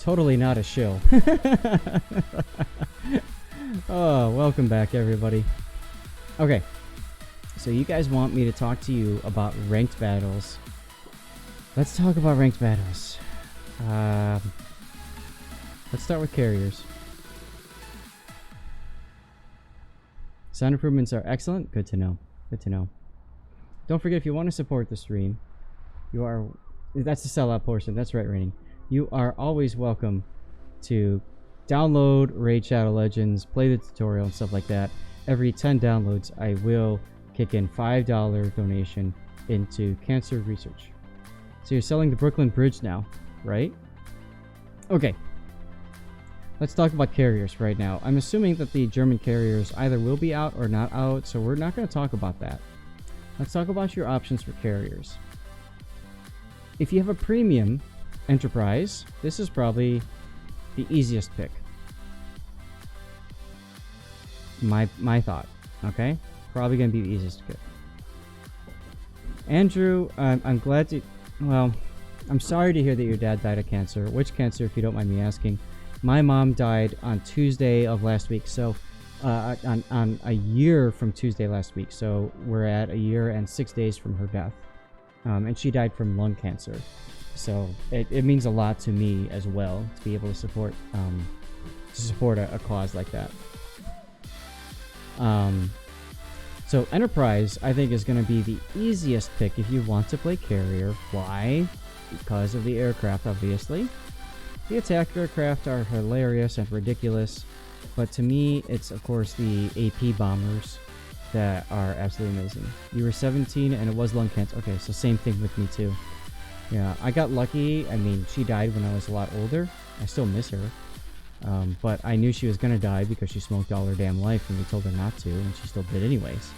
totally not a shill. Oh, welcome back, everybody. Okay, so you guys want me to talk to you about ranked battles. Let's talk about ranked battles. Let's start with carriers. Sound improvements are excellent. Good to know. Good to know. Don't forget, if you want to support the stream, that's the sellout portion. That's right, Raining. You are always welcome to download Raid Shadow Legends, play the tutorial and stuff like that. Every 10 downloads, I will kick in $5 donation into cancer research. So you're selling the Brooklyn Bridge now, right? Okay. Let's talk about carriers right now. I'm assuming that the German carriers either will be out or not out, so we're not going to talk about that. Let's talk about your options for carriers. If you have a premium Enterprise, this is probably the easiest pick. My thought, okay? Probably going to be the easiest pick. Andrew, I'm glad to... Well, I'm sorry to hear that your dad died of cancer. Which cancer, if you don't mind me asking? My mom died on Tuesday of last week, so... on a year from Tuesday last week, so we're at a year and 6 days from her death. And she died from lung cancer. So it means a lot to me as well to be able to support a cause like that. So Enterprise, I think, is going to be the easiest pick if you want to play carrier. Why? Because of the aircraft, obviously. The attack aircraft are hilarious and ridiculous, but to me, it's of course the AP bombers that are absolutely amazing. You were 17 and it was lung cancer. Okay, so same thing with me too. Yeah, I got lucky. I mean, she died when I was a lot older. I still miss her. But I knew she was going to die because she smoked all her damn life and we told her not to, and she still did anyways.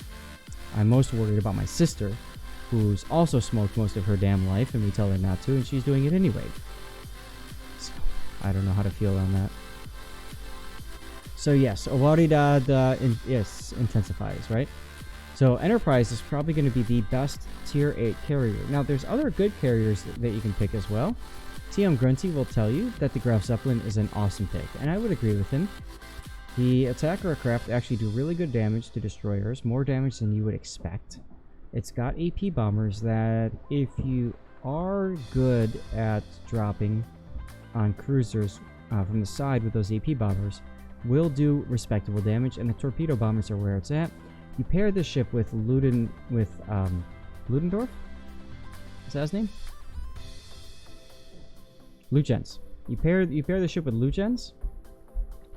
I'm most worried about my sister, who's also smoked most of her damn life and we tell her not to, and she's doing it anyway. So, I don't know how to feel on that. So yes, Owaridad intensifies, right? So Enterprise is probably going to be the best tier 8 carrier. Now there's other good carriers that you can pick as well. TM Grunty will tell you that the Graf Zeppelin is an awesome pick, and I would agree with him. The attack aircraft actually do really good damage to destroyers, more damage than you would expect. It's got AP bombers that, if you are good at dropping on cruisers from the side with those AP bombers, will do respectable damage, and the torpedo bombers are where it's at. You pair this ship with Ludendorff? Is that his name? Lugens. You pair the ship with Lugens,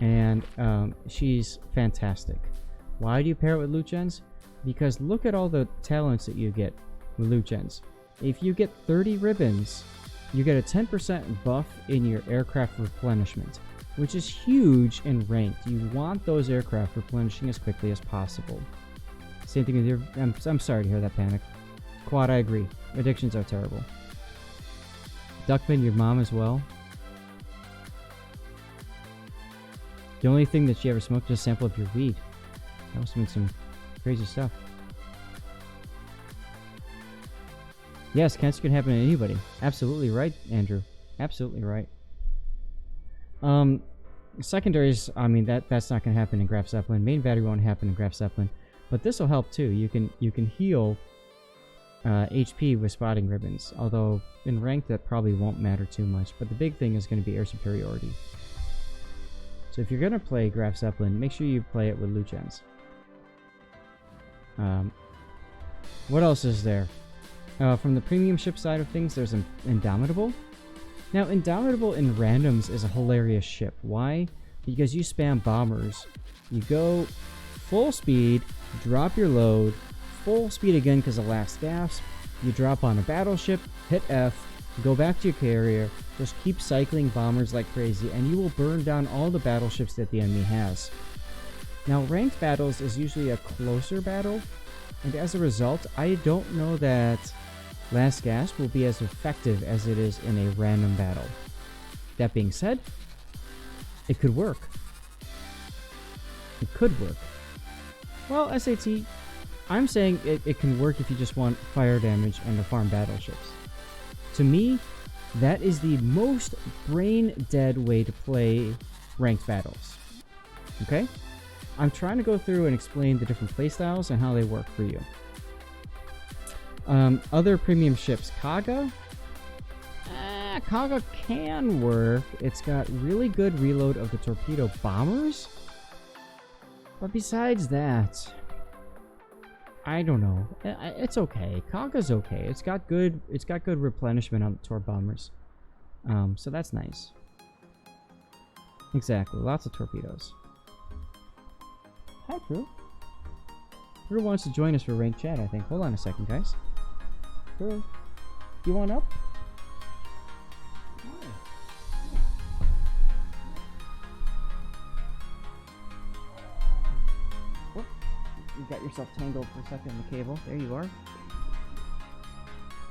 and she's fantastic. Why do you pair it with Lugens? Because look at all the talents that you get with Lugens. If you get 30 ribbons, you get a 10% buff in your aircraft replenishment, which is huge in ranked. You want those aircraft replenishing as quickly as possible. Same thing with your... I'm sorry to hear that, Panic. Quad, I agree. Addictions are terrible. Duckman, your mom as well. The only thing that she ever smoked was a sample of your weed. That must have been some crazy stuff. Yes, cancer can happen to anybody. Absolutely right, Andrew. Absolutely right. Secondaries, I mean, that's not going to happen in Graf Zeppelin. Main battery won't happen in Graf Zeppelin. But this will help too. You can heal HP with spotting ribbons. Although in rank that probably won't matter too much. But the big thing is going to be air superiority. So if you're going to play Graf Zeppelin, make sure you play it with Lugens. What else is there? From the premium ship side of things, there's Indomitable. Now, Indomitable in randoms is a hilarious ship. Why? Because you spam bombers. You go full speed, drop your load, full speed again because of last gas. You drop on a battleship, hit F, go back to your carrier, just keep cycling bombers like crazy, and you will burn down all the battleships that the enemy has. Now, ranked battles is usually a closer battle, and as a result, I don't know that last gasp will be as effective as it is in a random battle. That being said, it could work. It could work. Well, SAT, I'm saying it can work if you just want fire damage and to farm battleships. To me, That is the most brain-dead way to play ranked battles. Okay? I'm trying to go through and explain the different playstyles and how they work for you. Other premium ships, Kaga. Kaga can work. It's got really good reload of the torpedo bombers. But besides that, I don't know. It's okay. Kaga's okay. It's got good replenishment on the tor bombers. So that's nice. Exactly. Lots of torpedoes. Hi, Drew. Drew wants to join us for ranked chat, I think. Hold on a second, guys. Drew, you want up? Whoop. You got yourself tangled for a second in the cable. There you are.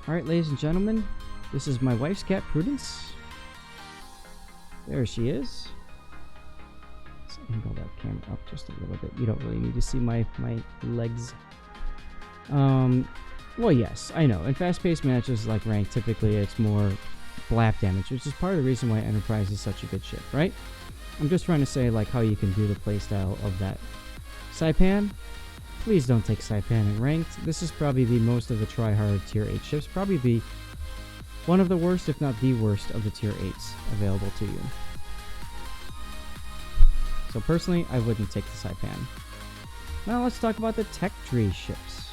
Alright, ladies and gentlemen. This is my wife's cat, Prudence. There she is. Let's angle that camera up just a little bit. You don't really need to see my legs. Well, yes, I know. In fast-paced matches like ranked, typically it's more blap damage, which is part of the reason why Enterprise is such a good ship, right? I'm just trying to say like how you can do the playstyle of that. Saipan, please don't take Saipan in ranked. This is probably the most of the try-hard tier 8 ships. Probably the one of the worst, if not the worst, of the tier 8s available to you. So personally, I wouldn't take the Saipan. Now let's talk about the tech tree ships.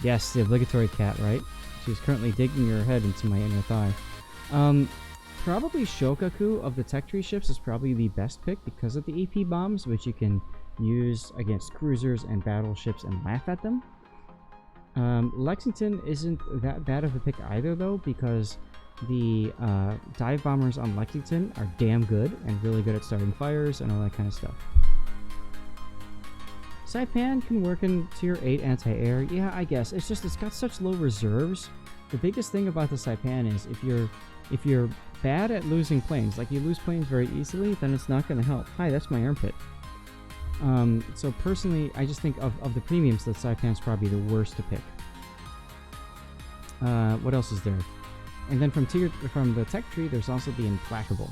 Yes, the obligatory cat, right? She's currently digging her head into my inner thigh. Probably Shokaku of the tech tree ships is probably the best pick because of the EP bombs, which you can use against cruisers and battleships and laugh at them. Lexington isn't that bad of a pick either, though, because the dive bombers on Lexington are damn good and really good at starting fires and all that kind of stuff. Saipan can work in tier 8 anti-air. Yeah, I guess. It's just it's got such low reserves. The biggest thing about the Saipan is if you're bad at losing planes, like you lose planes very easily, then it's not going to help. Hi, that's my armpit. So personally, I just think of the premiums, the Saipan's probably the worst to pick. What else is there? And then from the tech tree, there's also the Implacable.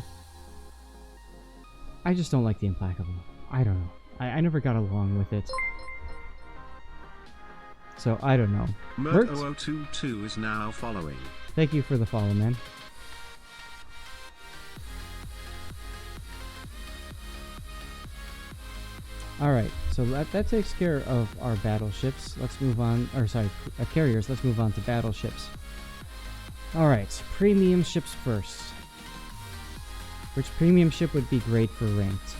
I just don't like the Implacable. I don't know. I never got along with it. So, I don't know. Mert0022 is now following. Thank you for the follow, man. Alright, so that takes care of our battleships. Let's move on, or sorry, carriers. Let's move on to battleships. Alright, premium ships first. Which premium ship would be great for ranked?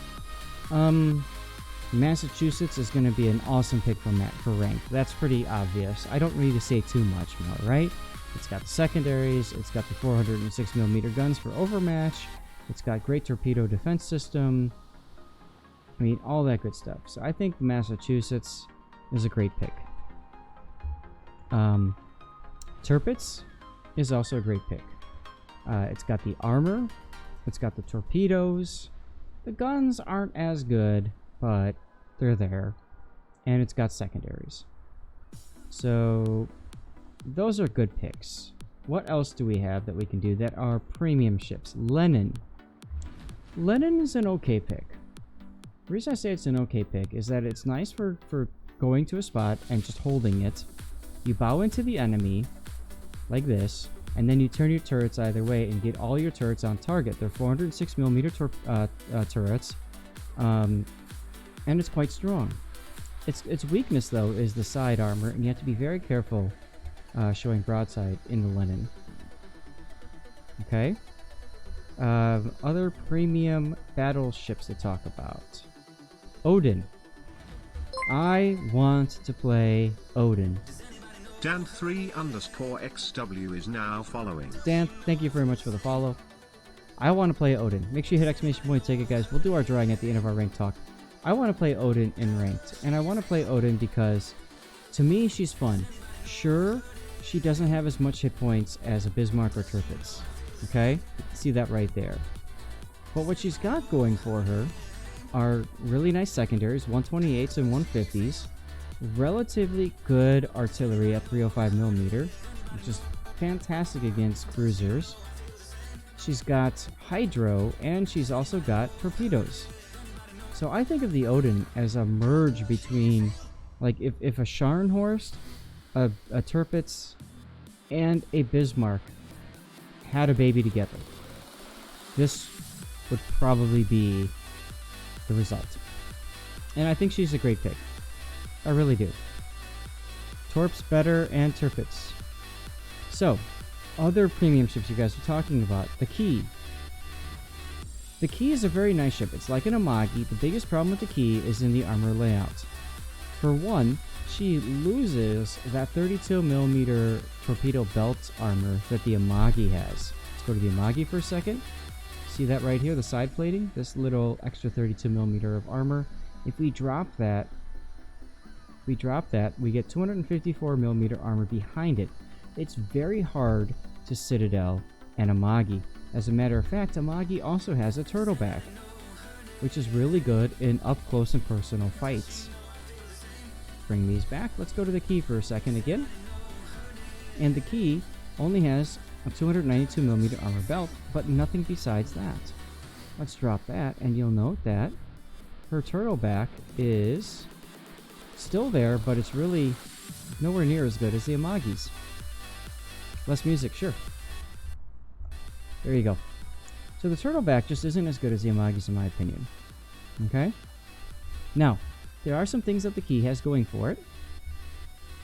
Massachusetts is going to be an awesome pick for ranked. That's pretty obvious. I don't need to say too much more, right? It's got the secondaries, it's got the 406mm guns for overmatch, it's got great torpedo defense system, I mean, all that good stuff. So I think Massachusetts is a great pick. Tirpitz is also a great pick. It's got the armor, it's got the torpedoes, the guns aren't as good, but they're there, and it's got secondaries. So those are good picks. What else do we have that we can do that are premium ships? Lenin. Lenin is an okay pick. The reason I say it's an okay pick is that it's nice for going to a spot and just holding it. You bow into the enemy like this, and then you turn your turrets either way and get all your turrets on target. They're 406mm turrets, and it's quite strong. Its weakness, though, is the side armor, and you have to be very careful showing broadside in the Lenin. Okay? Other premium battleships to talk about. Odin. I want to play Odin. Dan3_XW is now following. Dan, thank you very much for the follow. I want to play Odin. Make sure you hit exclamation point ticket, guys. We'll do our drawing at the end of our ranked talk. I want to play Odin in ranked, and I want to play Odin because, to me, she's fun. Sure, she doesn't have as much hit points as a Bismarck or Tirpitz. Okay? You can see that right there. But what she's got going for her are really nice secondaries, 128s and 150s, relatively good artillery at 305mm, which is fantastic against cruisers, she's got hydro, and she's also got torpedoes. So I think of the Odin as a merge between, like, if a Scharnhorst, a Tirpitz, and a Bismarck had a baby together, this would probably be the result. And I think she's a great pick. I really do. Torps better and Tirpitz. So, other premium ships you guys are talking about. The Key. The Key is a very nice ship. It's like an Amagi. The biggest problem with the Key is in the armor layout. For one, she loses that 32mm torpedo belt armor that the Amagi has. Let's go to the Amagi for a second. See that right here, the side plating? This little extra 32mm of armor. If we drop that, we get 254mm armor behind it. It's very hard to Citadel and Amagi. As a matter of fact, Amagi also has a turtleback, which is really good in up close and personal fights. Bring these back. Let's go to the Key for a second again. And the Key only has a 292mm armor belt, but nothing besides that. Let's drop that, and you'll note that her turtleback is still there, but it's really nowhere near as good as the Amagi's. Less music, sure. There you go. So the turtleback just isn't as good as the Amagi's in my opinion. Okay? Now, there are some things that the Key has going for it.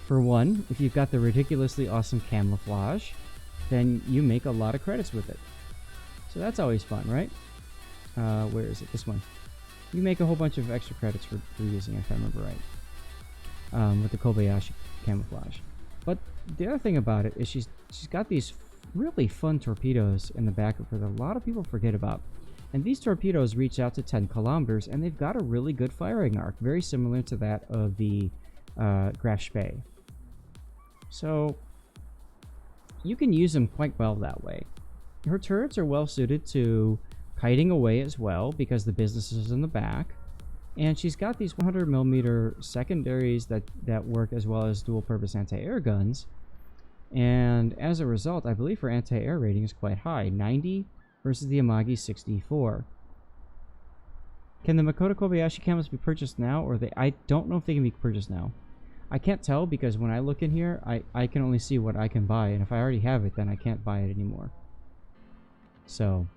For one, if you've got the ridiculously awesome camouflage, then you make a lot of credits with it. So that's always fun, right? Where is it? This one. You make a whole bunch of extra credits for using it, if I remember right. With the Kobayashi camouflage. But the other thing about it is she's got these really fun torpedoes in the back of her that a lot of people forget about. And these torpedoes reach out to 10 kilometers, and they've got a really good firing arc, very similar to that of the Graf Spee. So you can use them quite well that way. Her turrets are well suited to kiting away as well, because the business is in the back. And she's got these 100mm secondaries that work as well as dual-purpose anti-air guns. And as a result, I believe her anti-air rating is quite high, 90 versus the Amagi 64. Can the Makoto Kobayashi camos be purchased now, or I don't know if they can be purchased now. I can't tell, because when I look in here, I can only see what I can buy, and if I already have it, then I can't buy it anymore. So,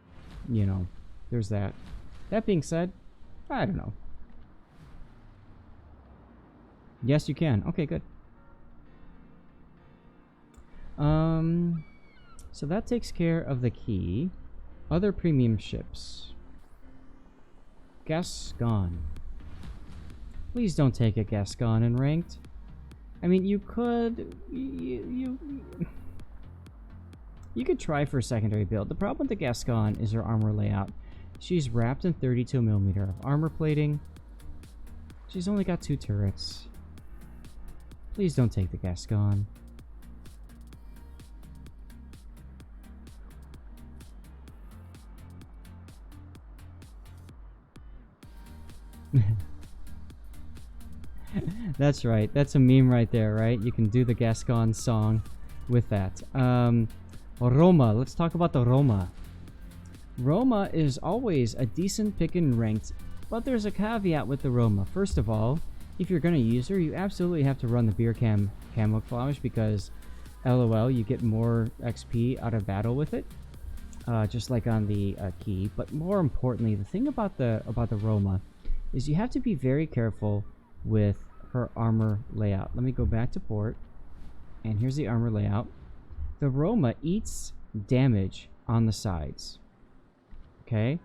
you know, there's that. That being said, I don't know. Yes, you can. Okay, good. So that takes care of the Key. Other premium ships. Gascon. Please don't take a Gascon in ranked. I mean, you could... You could try for a secondary build. The problem with the Gascon is her armor layout. She's wrapped in 32mm of armor plating. She's only got 2 turrets. Please don't take the Gascon. That's right. That's a meme right there, right? You can do the Gascon song with that. Roma. Let's talk about the Roma. Roma is always a decent pick in ranked, but there's a caveat with the Roma. First of all, if you're going to use her, you absolutely have to run the beer camouflage, because LOL, you get more XP out of battle with it, just like on the Key. But more importantly, the thing about the Roma is you have to be very careful with her armor layout. Let me go back to port, and here's the armor layout. The Roma eats damage on the sides, okay?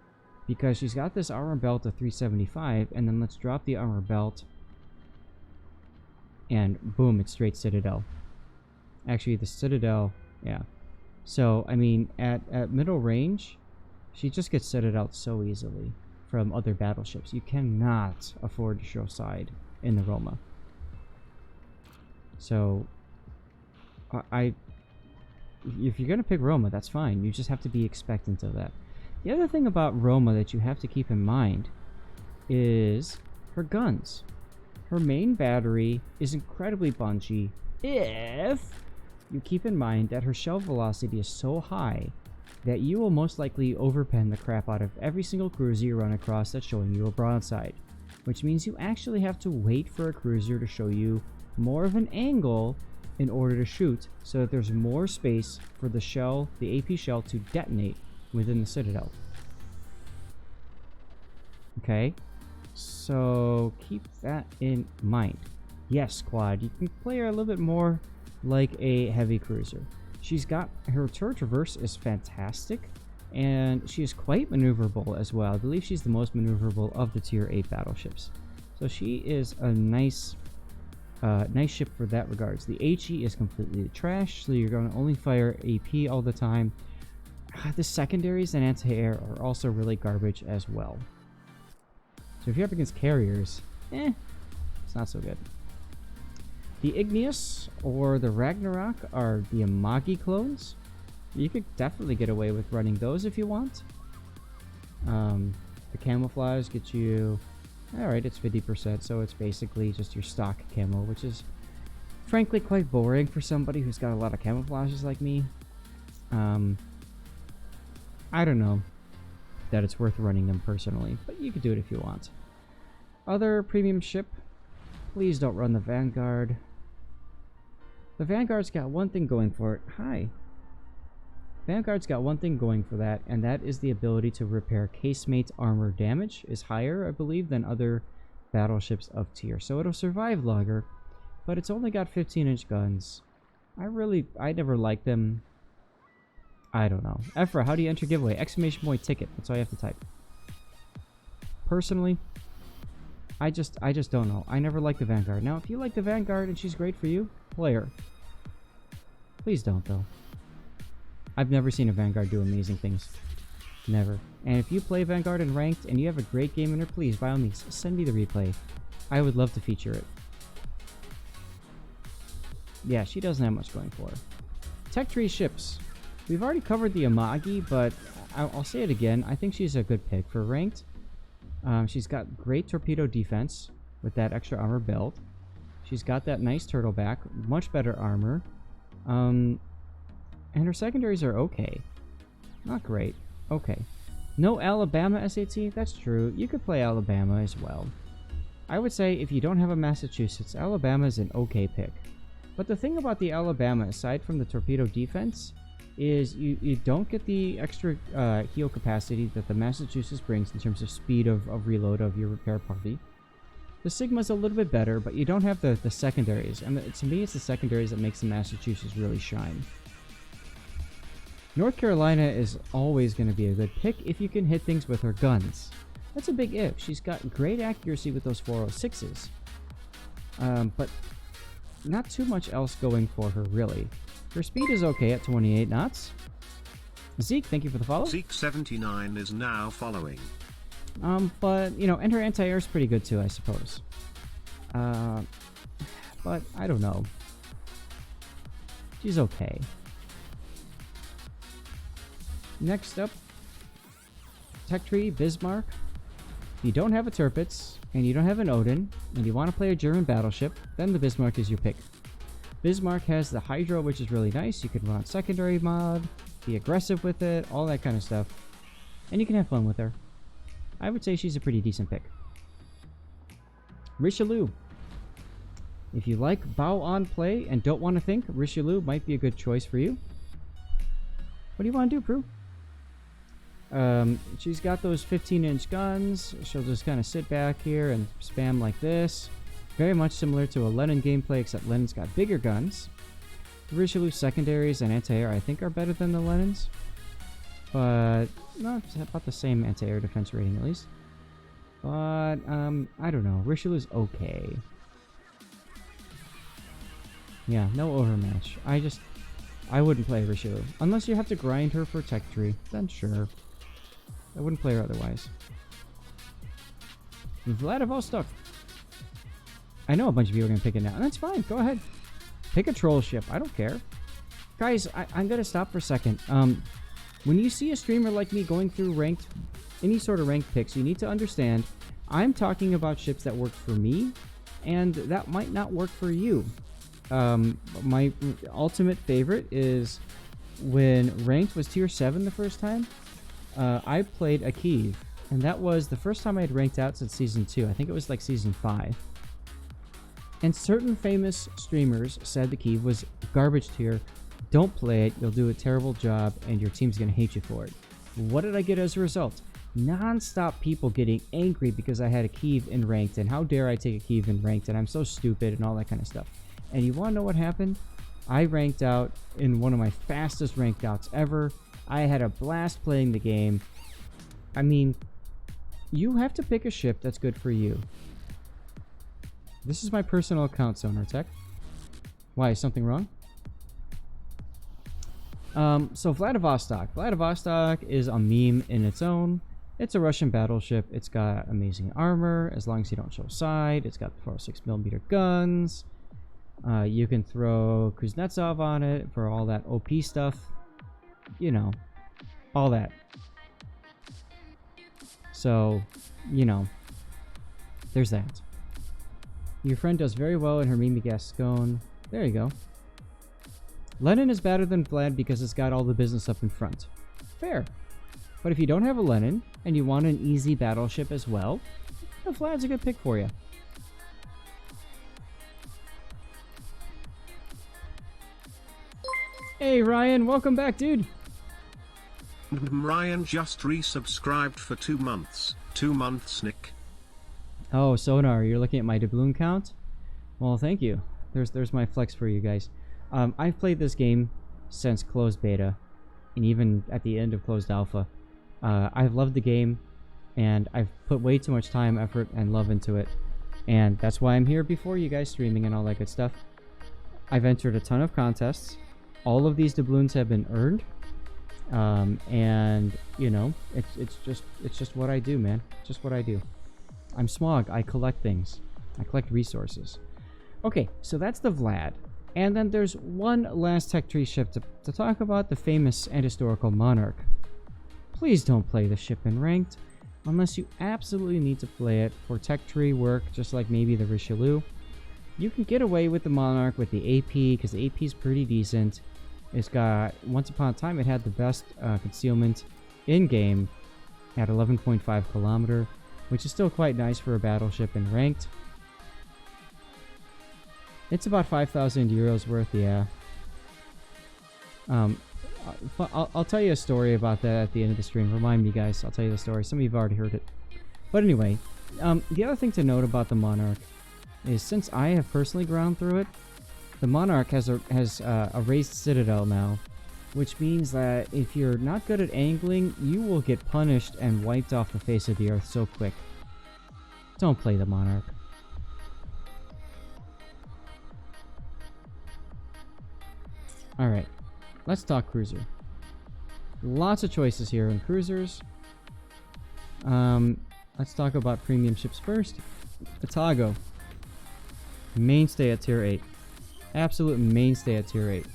Because she's got this armor belt of 375, and then let's drop the armor belt, and boom, it's straight Citadel. Actually, the Citadel, yeah. So, I mean, at middle range, she just gets Citadel so easily from other battleships. You cannot afford to show side in the Roma. So, if you're going to pick Roma, that's fine. You just have to be expectant of that. The other thing about Roma that you have to keep in mind is her guns. Her main battery is incredibly punchy if you keep in mind that her shell velocity is so high that you will most likely overpen the crap out of every single cruiser you run across that's showing you a broadside, which means you actually have to wait for a cruiser to show you more of an angle in order to shoot, so that there's more space for the shell, the AP shell, to detonate within the citadel. Okay, so keep that in mind. Yes, squad, you can play her a little bit more like a heavy cruiser. She's got her turret traverse is fantastic, and she is quite maneuverable as well. I believe she's the most maneuverable of the tier 8 battleships. So she is a nice ship for that regards. The HE is completely trash, so you're going to only fire AP all the time. The secondaries and anti-air are also really garbage as well. So if you're up against carriers, it's not so good. The Igneous or the Ragnarok are the Amagi clones. You could definitely get away with running those if you want. The camouflage gets you... Alright, it's 50%, so it's basically just your stock camo, which is frankly quite boring for somebody who's got a lot of camouflages like me. I don't know that it's worth running them personally, but you could do it if you want. Other premium ship, please don't run the Vanguard. The Vanguard's got one thing going for it. Hi. Vanguard's got one thing going for that, and that is the ability to repair casemate armor damage is higher, I believe, than other battleships of tier. So it'll survive longer, but it's only got 15-inch guns. I never liked them. I don't know. Ephra, how do you enter giveaway? Exclamation point ticket. That's all you have to type. Personally, I just don't know. I never liked the Vanguard. Now, if you like the Vanguard and she's great for you, play her. Please don't, though. I've never seen a Vanguard do amazing things. Never. And if you play Vanguard in ranked and you have a great game in her, please, by all means, send me the replay. I would love to feature it. Yeah, she doesn't have much going for her. Tech tree ships. We've already covered the Amagi, but I'll say it again. I think she's a good pick for ranked. She's got great torpedo defense with that extra armor belt. She's got that nice turtleback, much better armor. And her secondaries are okay. Not great. Okay. No Alabama SAT? That's true. You could play Alabama as well. I would say if you don't have a Massachusetts, Alabama is an okay pick. But the thing about the Alabama, aside from the torpedo defense, is you don't get the extra heal capacity that the Massachusetts brings in terms of speed of reload of your repair party. The Sigma's a little bit better, but you don't have the secondaries. And to me, it's the secondaries that makes the Massachusetts really shine. North Carolina is always going to be a good pick if you can hit things with her guns. That's a big if. She's got great accuracy with those 406s. But not too much else going for her, really. Her speed is okay at 28 knots. Zeke, thank you for the follow. Zeke79 is now following. But, you know, and her anti-air is pretty good too, I suppose. But, I don't know. She's okay. Next up, Tech Tree, Bismarck. If you don't have a Tirpitz, and you don't have an Odin, and you want to play a German battleship, then the Bismarck is your pick. Bismarck has the Hydro, which is really nice. You can run secondary mod, be aggressive with it, all that kind of stuff. And you can have fun with her. I would say she's a pretty decent pick. Richelieu. If you like bow on play and don't want to think, Richelieu might be a good choice for you. What do you want to do, Prue? She's got those 15-inch guns. She'll just kind of sit back here and spam like this. Very much similar to a Lenin gameplay, except Lenin's got bigger guns. The Richelieu secondaries and anti-air, I think, are better than the Lenins. But, not about the same anti-air defense rating, at least. But, I don't know. Richelieu's okay. Yeah, no overmatch. I wouldn't play Richelieu. Unless you have to grind her for Tech Tree, then sure. I wouldn't play her otherwise. Vladivostok. I know a bunch of you are going to pick it now, and that's fine. Go ahead. Pick a troll ship. I don't care. Guys, I'm going to stop for a second. When you see a streamer like me going through ranked, any sort of ranked picks, you need to understand I'm talking about ships that work for me, and that might not work for you. My ultimate favorite is when ranked was tier 7 the first time, I played a Kyiv. And that was the first time I had ranked out since season 2. I think it was like season 5. And certain famous streamers said the Kyiv was garbage tier. Don't play it, you'll do a terrible job, and your team's going to hate you for it. What did I get as a result? Non-stop people getting angry because I had a Kyiv in ranked, and how dare I take a Kyiv in ranked, and I'm so stupid, and all that kind of stuff. And you want to know what happened? I ranked out in one of my fastest ranked outs ever. I had a blast playing the game. I mean, you have to pick a ship that's good for you. This is my personal account, Sonar Tech. Why, is something wrong? So Vladivostok. Vladivostok is a meme in its own. It's a Russian battleship. It's got amazing armor, as long as you don't show side. It's got 406mm guns. You can throw Kudezov on it for all that OP stuff. You know, all that. So, you know, there's that. Your friend does very well in her Mimi Gascon. There you go. Lenin is better than Vlad because it's got all the business up in front. Fair. But if you don't have a Lenin, and you want an easy battleship as well, Vlad's a good pick for you. Hey Ryan, welcome back, dude. Ryan just resubscribed for 2 months. 2 months, Nick. Oh, Sonar, you're looking at my doubloon count? Well, thank you. There's my flex for you guys. I've played this game since closed beta, and even at the end of closed alpha. I've loved the game, and I've put way too much time, effort, and love into it. And that's why I'm here before you guys streaming and all that good stuff. I've entered a ton of contests. All of these doubloons have been earned. And you know, it's just what I do, man. It's just what I do. I'm Smog. I collect things. I collect resources. Okay, so that's the Vlad. And then there's one last tech tree ship to talk about, the famous and historical Monarch. Please don't play the ship in ranked unless you absolutely need to play it for tech tree work, just like maybe the Richelieu. You can get away with the Monarch with the AP, because the AP is pretty decent. It's got, once upon a time, it had the best concealment in-game at 11.5 kilometer, which is still quite nice for a battleship in ranked. It's about 5,000 euros worth, yeah. I'll tell you a story about that at the end of the stream. Remind me, guys. I'll tell you the story. Some of you have already heard it. But anyway, the other thing to note about the Monarch is, since I have personally ground through it, the Monarch has a raised citadel now, which means that if you're not good at angling, you will get punished and wiped off the face of the earth so quick. Don't play the Monarch. Alright, let's talk cruiser. Lots of choices here in cruisers. Let's talk about premium ships first. Atago. Mainstay at tier 8. Absolute mainstay at tier 8.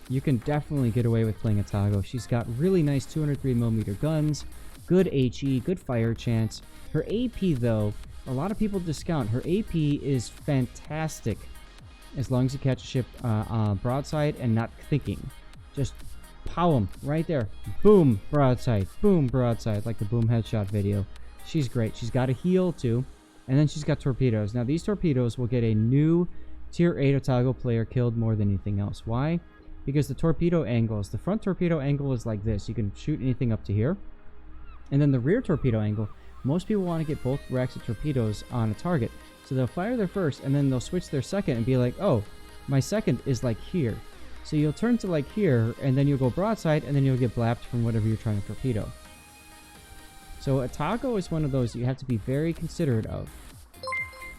You can definitely get away with playing Atago. She's got really nice 203mm guns, good HE, good fire chance. Her AP, though, a lot of people discount. Her AP is fantastic as long as you catch a ship broadside and not thinking. Just pow them right there. Boom, broadside. Boom, broadside, like the boom headshot video. She's great. She's got a heal, too. And then she's got torpedoes. Now, these torpedoes will get a new tier 8 Otago player killed more than anything else. Why? Because the torpedo angles, the front torpedo angle is like this. You can shoot anything up to here. And then the rear torpedo angle, most people want to get both racks of torpedoes on a target. So they'll fire their first, and then they'll switch their second and be like, oh, my second is like here. So you'll turn to like here, and then you'll go broadside, and then you'll get blapped from whatever you're trying to torpedo. So Otago is one of those you have to be very considerate of.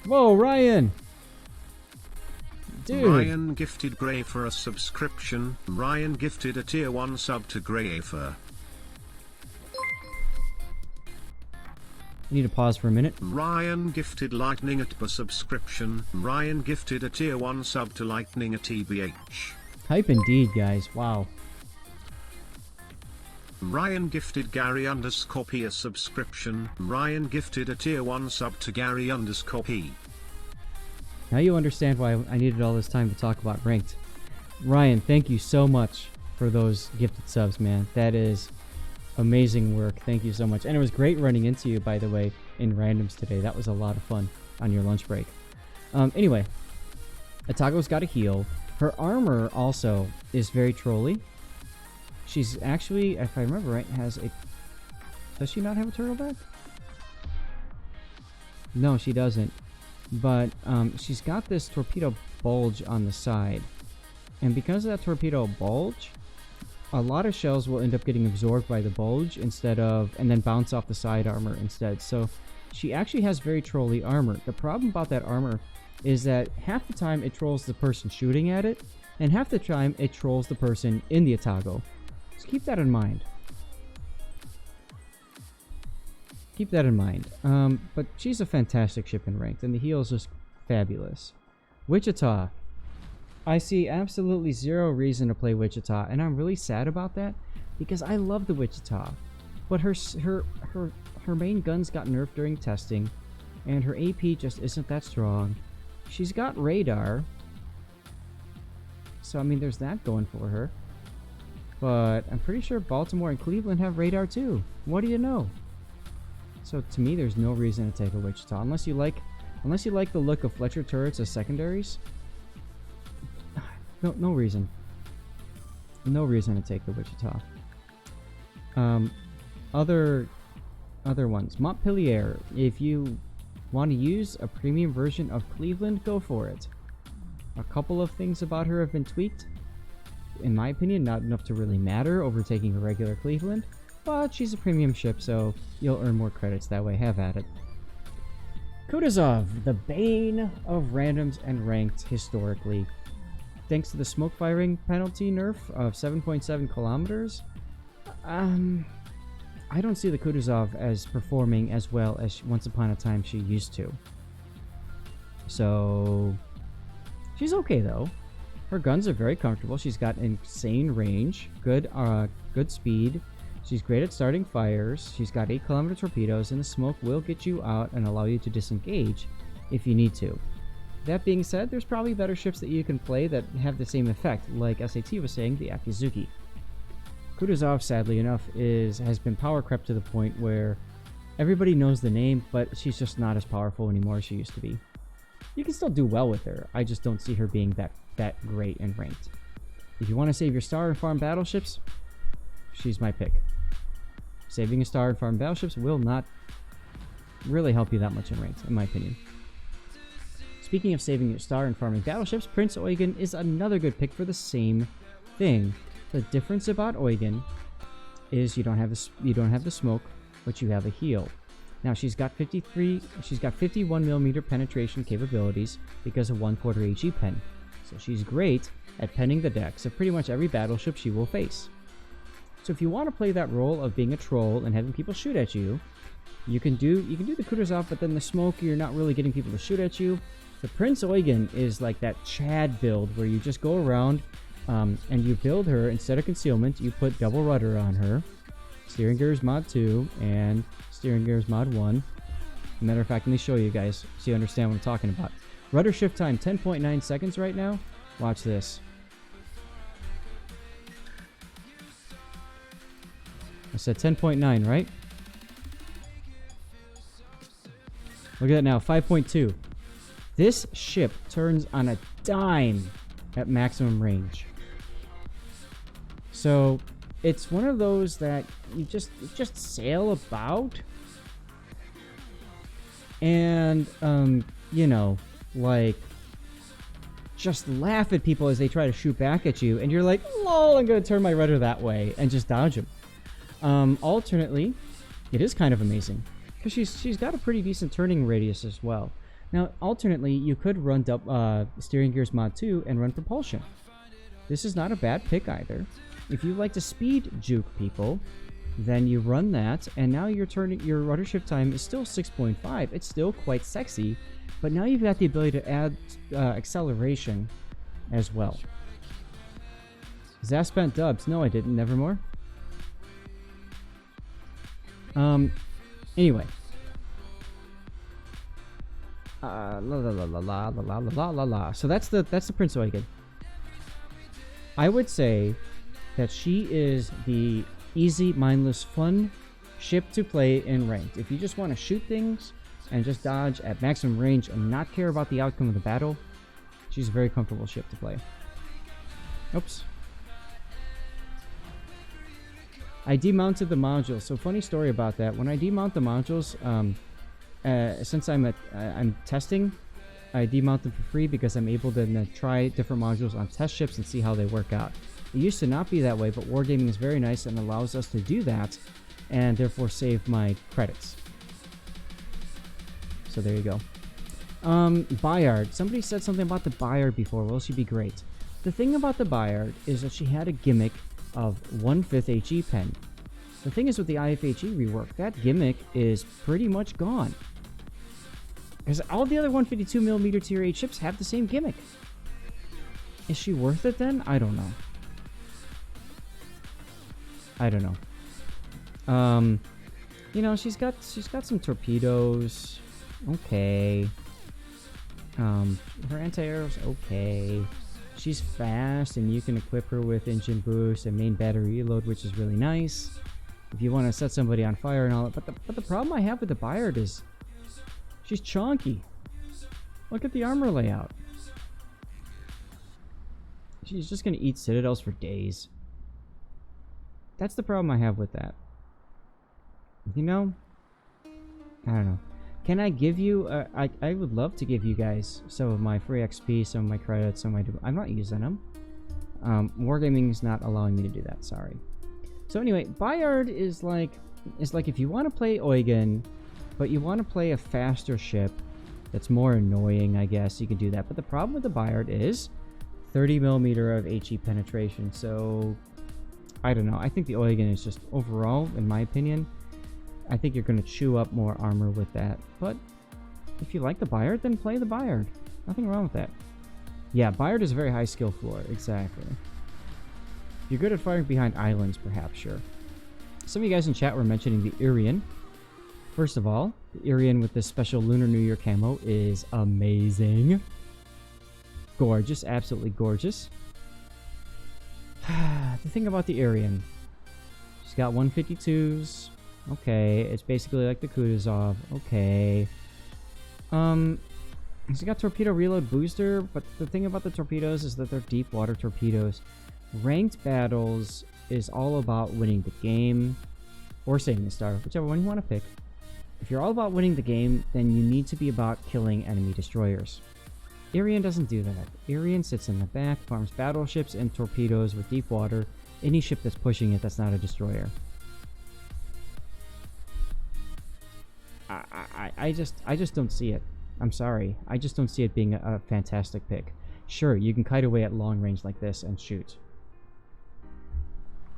Whoa, Ryan! Dude. Ryan gifted Grey for a subscription. Ryan gifted a tier 1 sub to Grey for. I need to pause for a minute. Ryan gifted Lightning at a subscription. Ryan gifted a tier 1 sub to Lightning at TBH. Hype indeed, guys. Wow. Ryan gifted Gary_P a subscription. Ryan gifted a tier 1 sub to Gary_P. Now you understand why I needed all this time to talk about ranked. Ryan, thank you so much for those gifted subs, man. That is amazing work. Thank you so much. And it was great running into you, by the way, in randoms today. That was a lot of fun on your lunch break. Anyway, Atago's got a heal. Her armor also is very trolly. She's actually, if I remember right, has a... Does she not have a turtleback? No, she doesn't. But she's got this torpedo bulge on the side. And because of that torpedo bulge, a lot of shells will end up getting absorbed by the bulge instead of... and then bounce off the side armor instead. So she actually has very trolly armor. The problem about that armor is that half the time it trolls the person shooting at it, and half the time it trolls the person in the Atago. So keep that in mind. Keep that in mind. But she's a fantastic ship in ranked, and the heal is just fabulous. Wichita. I see absolutely zero reason to play Wichita, and I'm really sad about that because I love the Wichita. But her main guns got nerfed during testing, and her AP just isn't that strong. She's got radar, so I mean there's that going for her. But I'm pretty sure Baltimore and Cleveland have radar too. What do you know? So to me, there's no reason to take a Wichita unless you like the look of Fletcher turrets as secondaries. No reason. No reason to take the Wichita. Other ones. Montpellier. If you want to use a premium version of Cleveland, go for it. A couple of things about her have been tweaked. In my opinion, not enough to really matter over taking a regular Cleveland, but she's a premium ship, so you'll earn more credits that way. Have at it. Kudezov, the bane of randoms and ranked historically. Thanks to the smoke firing penalty nerf of 7.7 kilometers, I don't see the Kudezov as performing as well as once upon a time she used to. So she's okay though. Her guns are very comfortable. She's got insane range, good speed. She's great at starting fires. She's got 8-kilometer torpedoes, and the smoke will get you out and allow you to disengage if you need to. That being said, there's probably better ships that you can play that have the same effect, like SAT was saying, the Akizuki. Kudezov, sadly enough, has been power crept to the point where everybody knows the name, but she's just not as powerful anymore as she used to be. You can still do well with her, I just don't see her being that great and ranked. If you want to save your star and farm battleships, she's my pick. Saving a star and farm battleships will not really help you that much in ranked, in my opinion. Speaking of saving your star and farming battleships, Prince Eugen is another good pick for the same thing. The difference about Eugen is you don't have the smoke, but you have a heal. Now she's got 51mm penetration capabilities because of 1/4 HE pen. So she's great at penning the decks of pretty much every battleship she will face. So if you want to play that role of being a troll and having people shoot at you, you can do the Kudezov, but then the smoke, you're not really getting people to shoot at you. The Prince Eugen is like that Chad build where you just go around and you build her, instead of concealment, you put double rudder on her, steering gears mod 2, and steering gears mod 1. Matter of fact, let me show you guys so you understand what I'm talking about. Rudder shift time 10.9 seconds right now. Watch this. I said 10.9, right? Look at that now, 5.2. This ship turns on a dime at maximum range. So it's one of those that you just sail about, and you know, like, just laugh at people as they try to shoot back at you, and you're like, lol, I'm gonna turn my rudder that way and just dodge them. Alternately, it is kind of amazing because she's got a pretty decent turning radius as well. Now, alternately, you could run steering gears mod 2 and run propulsion. This is not a bad pick either. If you like to speed juke people, then you run that, and now your rudder shift time is still 6.5. It's still quite sexy, but now you've got the ability to add acceleration as well. Zaf spent dubs. No, I didn't. Nevermore. Anyway. So that's the Prince Eugen. I would say that she is the easy, mindless, fun ship to play in ranked. If you just want to shoot things and just dodge at maximum range and not care about the outcome of the battle, she's a very comfortable ship to play. Oops. I demounted the modules. So funny story about that. When I demount the modules, since I'm testing, I demount them for free because I'm able to try different modules on test ships and see how they work out. It used to not be that way, but Wargaming is very nice and allows us to do that, and therefore save my credits. So there you go. Bayard. Somebody said something about the Bayard before. Will she be great? The thing about the Bayard is that she had a gimmick of 1/5 HE pen. The thing is with the IFHE rework, that gimmick is pretty much gone. Because all the other 152mm tier 8 ships have the same gimmick. Is she worth it then? I don't know. I don't know. You know, she's got some torpedoes. Okay. Her anti-aero's okay. She's fast, and you can equip her with engine boost and main battery reload, which is really nice. If you want to set somebody on fire and all that. But the problem I have with the Bayard is she's chonky. Look at the armor layout. She's just going to eat citadels for days. That's the problem I have with that. You know? I don't know. Can I give you... I would love to give you guys some of my free XP, some of my credits, some of my... I'm not using them. Wargaming is not allowing me to do that. Sorry. So anyway, Bayard is like if you want to play Eugen, but you want to play a faster ship that's more annoying, I guess, you can do that. But the problem with the Bayard is 30mm of HE penetration. So, I don't know. I think the Eugen is just, overall, in my opinion, I think you're going to chew up more armor with that. But if you like the Bayard, then play the Bayard. Nothing wrong with that. Yeah, Bayard is a very high skill floor. Exactly. If you're good at firing behind islands, perhaps, sure. Some of you guys in chat were mentioning the Irian. First of all, the Irian with this special Lunar New Year camo is amazing. Gorgeous, absolutely gorgeous. The thing about the Irian, she's got 152s. Okay, it's basically like the Kudezov. Okay. She's got torpedo reload booster, but the thing about the torpedoes is that they're deep water torpedoes. Ranked battles is all about winning the game or saving the star, whichever one you want to pick. If you're all about winning the game, then you need to be about killing enemy destroyers. Irian doesn't do that. Irian sits in the back, farms battleships and torpedoes with deep water, any ship that's pushing it that's not a destroyer. I just don't see it. I'm sorry. I just don't see it being a fantastic pick. Sure, you can kite away at long range like this and shoot.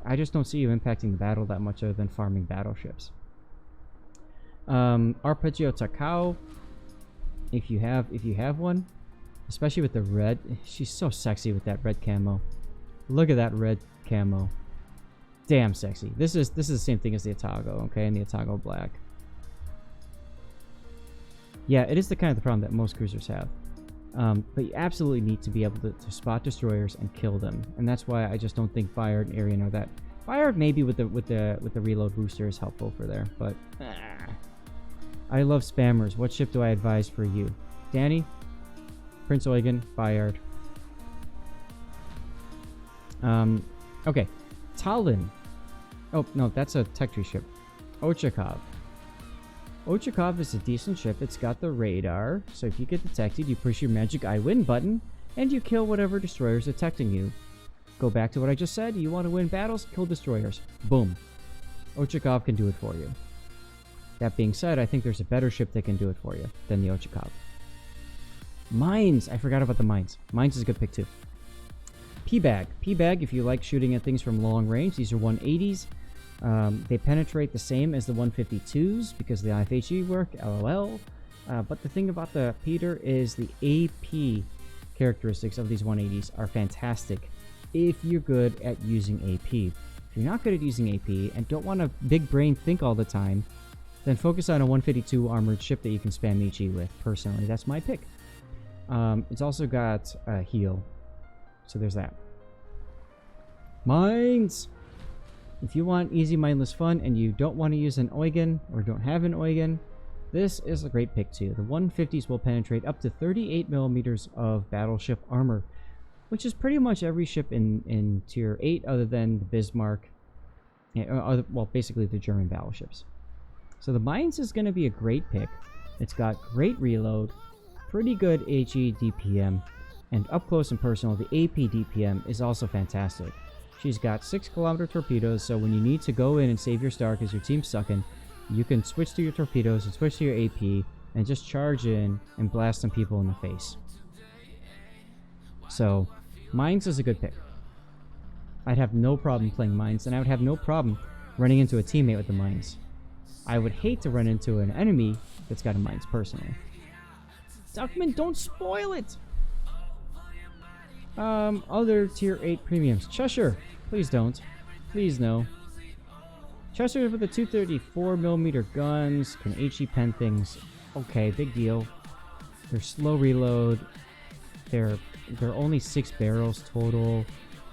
I just don't see you impacting the battle that much other than farming battleships. Arpeggio Takao, if you have one, especially with the red, she's so sexy with that red camo. Look at that red camo. Damn sexy. This is the same thing as the Atago, okay, and the Atago black. Yeah, it is the kind of the problem that most cruisers have. But you absolutely need to be able to spot destroyers and kill them, and that's why I just don't think Bayard and Irian are that. Bayard maybe with the reload booster is helpful for there, but I love spammers. What ship do I advise for you, Danny? Prince Eugen, Bayard. Okay, Tallinn. Oh no, that's a tech tree ship. Ochakov. Ochakov is a decent ship. It's got the radar, so if you get detected, you push your magic I win button, and you kill whatever destroyer's detecting you. Go back to what I just said. You want to win battles? Kill destroyers. Boom. Ochakov can do it for you. That being said, I think there's a better ship that can do it for you than the Ochakov. Mines! I forgot about the mines. Mines is a good pick too. P-Bag. P-Bag, if you like shooting at things from long range, these are 180s. They penetrate the same as the 152s because of the IFHE work, LOL. But the thing about the Peter is the AP characteristics of these 180s are fantastic if you're good at using AP. If you're not good at using AP and don't want a big brain think all the time, then focus on a 152 armored ship that you can spam HE with. Personally, that's my pick. It's also got heal, so there's that. Mines! If you want easy mindless fun and you don't want to use an Eugen or don't have an Eugen, this is a great pick too. The 150s will penetrate up to 38 millimeters of battleship armor, which is pretty much every ship in Tier 8 other than the Bismarck, well, basically the German battleships. So the Mines is going to be a great pick. It's got great reload, pretty good HE DPM, and up close and personal, the AP DPM is also fantastic. She's got 6-kilometer torpedoes, so when you need to go in and save your star because your team's sucking, you can switch to your torpedoes and switch to your AP and just charge in and blast some people in the face. So, Mines is a good pick. I'd have no problem playing Mines, and I would have no problem running into a teammate with the Mines. I would hate to run into an enemy that's got a Mines personally. Duckman, don't spoil it! Other Tier 8 premiums. Cheshire, please don't. Please no. Cheshire with the 234mm guns, can HE pen things. Okay, big deal. They're slow reload. They're only 6 barrels total.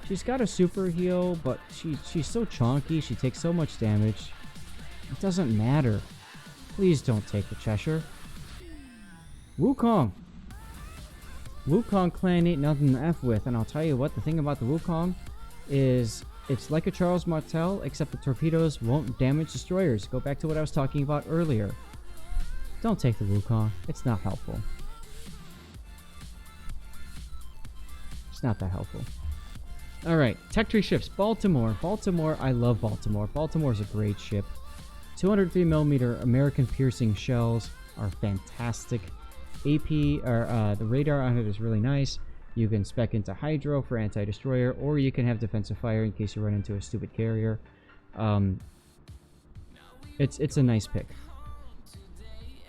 She's got a super heal, but she's so chonky. She takes so much damage. It doesn't matter. Please don't take the Cheshire. Wukong. Wukong clan ain't nothing to F with, and I'll tell you what, the thing about the Wukong is it's like a Charles Martel, except the torpedoes won't damage destroyers. Go back to what I was talking about earlier. Don't take the Wukong. It's not helpful. It's not that helpful. Alright, tech tree ships. Baltimore. Baltimore, I love Baltimore. Baltimore's a great ship. 203mm American piercing shells are fantastic. AP, or the radar on it is really nice. You can spec into Hydro for anti-destroyer, or you can have defensive fire in case you run into a stupid carrier. It's a nice pick.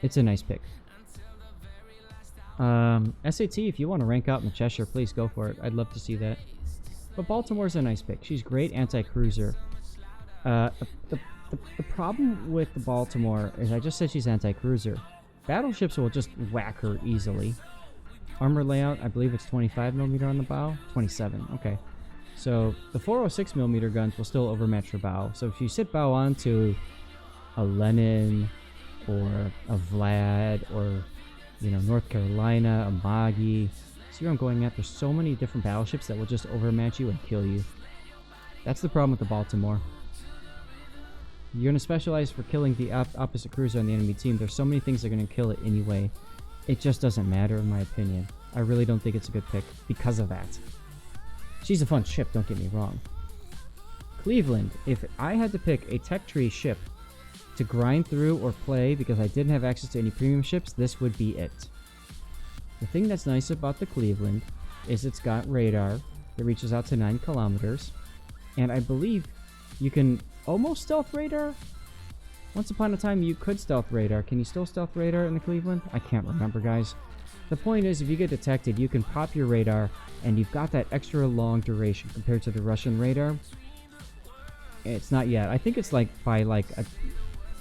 It's a nice pick. SAT, if you want to rank out in the Cheshire, please go for it. I'd love to see that. But Baltimore's a nice pick. She's great anti-cruiser. The problem with the Baltimore is I just said she's anti-cruiser. Battleships will just whack her easily. Armor layout, I believe it's 25mm on the bow. 27, okay. So the 406mm guns will still overmatch her bow. So if you sit bow onto a Lenin or a Vlad or, you know, North Carolina, a Magi, see where I'm going at? There's so many different battleships that will just overmatch you and kill you. That's the problem with the Baltimore. You're going to specialize for killing the opposite cruiser on the enemy team. There's so many things that are going to kill it anyway. It just doesn't matter, in my opinion. I really don't think it's a good pick because of that. She's a fun ship, don't get me wrong. Cleveland. If I had to pick a tech tree ship to grind through or play because I didn't have access to any premium ships, this would be it. The thing that's nice about the Cleveland is it's got radar that reaches out to 9 kilometers. And I believe you can almost stealth radar. Once upon a time you could stealth radar. Can you still stealth radar in the Cleveland? I can't remember, guys. The point is, if you get detected, you can pop your radar and you've got that extra long duration compared to the Russian radar. It's not yet. I think it's like by like a...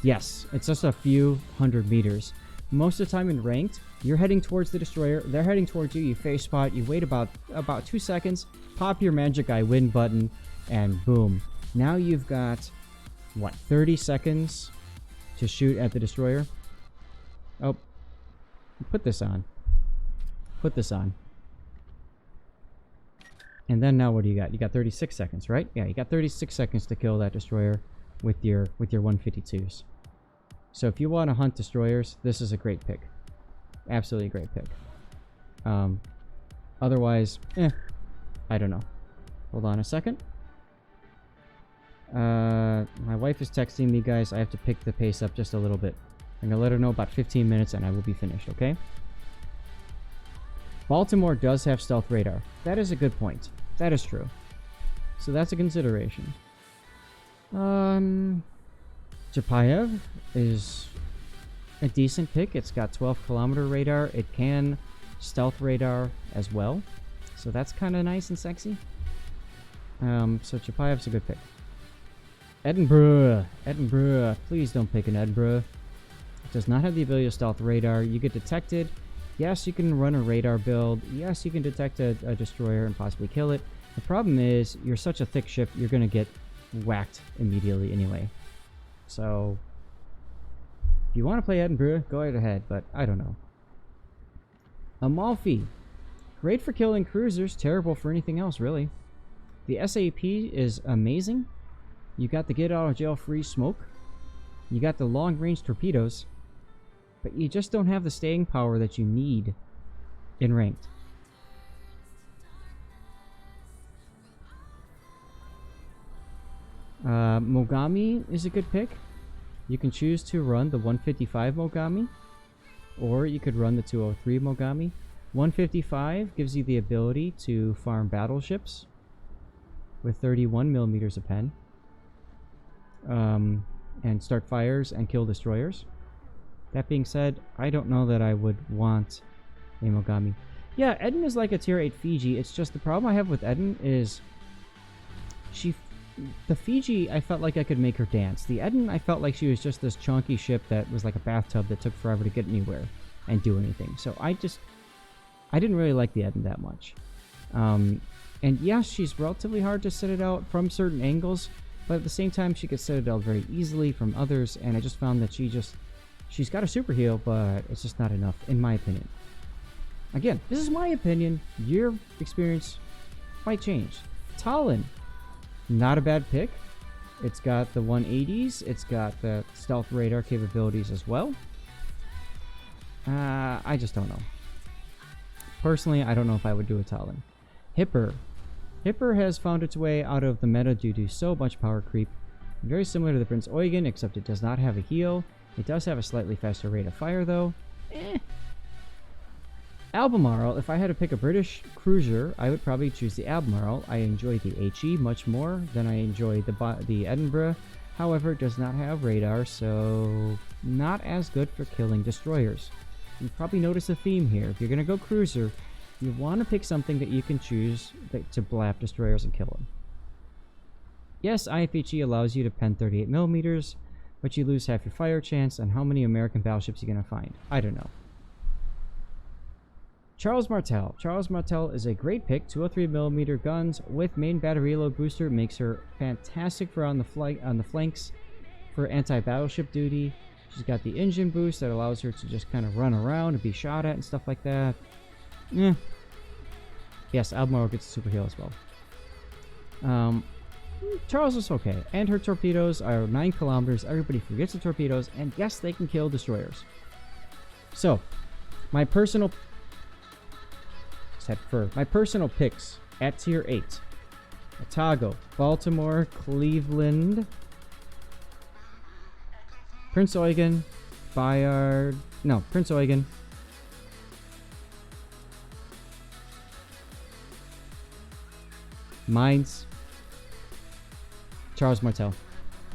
Yes, it's just a few hundred meters. Most of the time in ranked, you're heading towards the destroyer, they're heading towards you, you face spot, you wait about 2 seconds, pop your magic eye win button, and boom. Now you've got, what, 30 seconds to shoot at the destroyer? Oh, put this on. Put this on. And then now what do you got? You got 36 seconds, right? Yeah, you got 36 seconds to kill that destroyer with your 152s. So if you want to hunt destroyers, this is a great pick. Absolutely great pick. Otherwise, I don't know. Hold on a second. My wife is texting me, guys. I have to pick the pace up just a little bit. I'm gonna let her know about 15 minutes and I will be finished, okay? Baltimore does have stealth radar. That is a good point. That is true. So that's a consideration. Chapayev is a decent pick. It's got 12-kilometer radar. It can stealth radar as well. So that's kind of nice and sexy. So Chapayev's a good pick. Edinburgh. Edinburgh. Please don't pick an Edinburgh. It does not have the ability to stealth radar. You get detected. Yes, you can run a radar build. Yes, you can detect a destroyer and possibly kill it. The problem is, you're such a thick ship, you're going to get whacked immediately anyway. So, if you want to play Edinburgh, go right ahead, but I don't know. Amalfi. Great for killing cruisers, terrible for anything else, really. The SAP is amazing. You got the get out of jail free smoke. You got the long range torpedoes. But you just don't have the staying power that you need in ranked. Mogami is a good pick. You can choose to run the 155 Mogami, or you could run the 203 Mogami. 155 gives you the ability to farm battleships with 31 millimeters of pen, and start fires and kill destroyers. That being said, I don't know that I would want a Mogami. Yeah, Eden is like a tier 8 Fiji. It's just the problem I have with Eden is the Fiji, I felt like I could make her dance. The Eden, I felt like she was just this chunky ship that was like a bathtub that took forever to get anywhere and do anything. So I didn't really like the Eden that much. And yes, she's relatively hard to set it out from certain angles, but at the same time, she could set it out very easily from others, and I just found that she's got a super heal, but it's just not enough, in my opinion. Again, this is my opinion. Your experience might change. Talon. Not a bad pick. It's got the 180s. It's got the stealth radar capabilities as well. I just don't know. Personally, I don't know if I would do a Talon. Hipper. Hipper has found its way out of the meta due to so much power creep. Very similar to the Prince Eugen, except it does not have a heal. It does have a slightly faster rate of fire, though. Albemarle, if I had to pick a British cruiser, I would probably choose the Albemarle. I enjoy the HE much more than I enjoy the Edinburgh. However, it does not have radar, so not as good for killing destroyers. You probably notice a theme here. If you're going to go cruiser, you want to pick something that you can choose to blap destroyers and kill them. Yes, IFHE allows you to pen 38 millimeters, but you lose half your fire chance, and how many American battleships are you going to find? I don't know. Charles Martel. Charles Martel is a great pick. 203mm guns with main battery reload booster makes her fantastic for on the flanks for anti-battleship duty. She's got the engine boost that allows her to just kind of run around and be shot at and stuff like that. Yes, Albemarle gets a super heal as well. Charles is okay, and her torpedoes are 9 kilometers. Everybody forgets the torpedoes, and yes, they can kill destroyers. So, my personal picks at tier 8: Otago, Baltimore, Cleveland, Prince Eugen, Bayard. No, Prince Eugen. Mainz, Charles Martel.